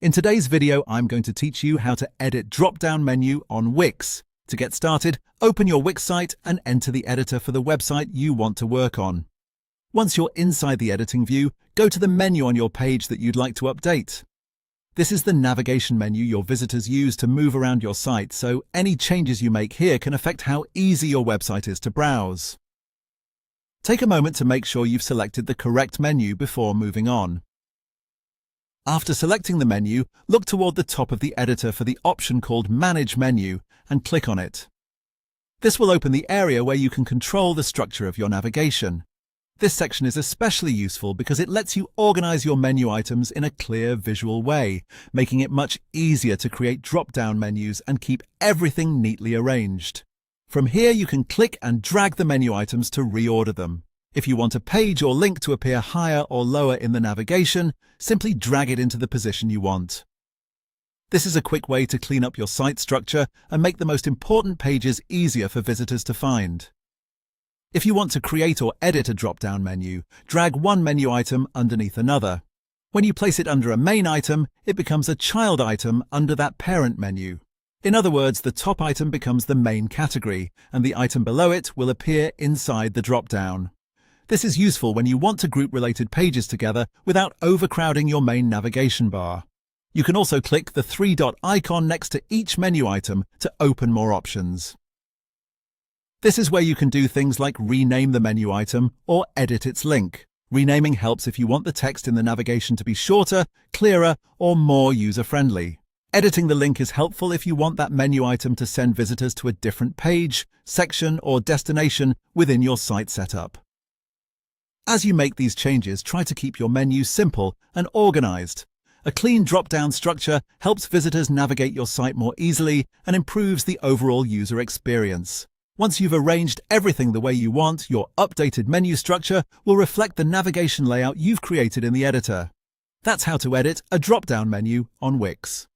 In today's video, I'm going to teach you how to edit drop-down menu on Wix. To get started, open your Wix site and enter the editor for the website you want to work on. Once you're inside the editing view, go to the menu on your page that you'd like to update. This is the navigation menu your visitors use to move around your site, so any changes you make here can affect how easy your website is to browse. Take a moment to make sure you've selected the correct menu before moving on. After selecting the menu, look toward the top of the editor for the option called Manage Menu and click on it. This will open the area where you can control the structure of your navigation. This section is especially useful because it lets you organize your menu items in a clear visual way, making it much easier to create drop-down menus and keep everything neatly arranged. From here, you can click and drag the menu items to reorder them. If you want a page or link to appear higher or lower in the navigation, simply drag it into the position you want. This is a quick way to clean up your site structure and make the most important pages easier for visitors to find. If you want to create or edit a drop-down menu, drag one menu item underneath another. When you place it under a main item, it becomes a child item under that parent menu. In other words, the top item becomes the main category, and the item below it will appear inside the drop-down. This is useful when you want to group related pages together without overcrowding your main navigation bar. You can also click the three-dot icon next to each menu item to open more options. This is where you can do things like rename the menu item or edit its link. Renaming helps if you want the text in the navigation to be shorter, clearer, or more user-friendly. Editing the link is helpful if you want that menu item to send visitors to a different page, section, or destination within your site setup. As you make these changes, try to keep your menu simple and organized. A clean drop-down structure helps visitors navigate your site more easily and improves the overall user experience. Once you've arranged everything the way you want, your updated menu structure will reflect the navigation layout you've created in the editor. That's how to edit a drop-down menu on Wix.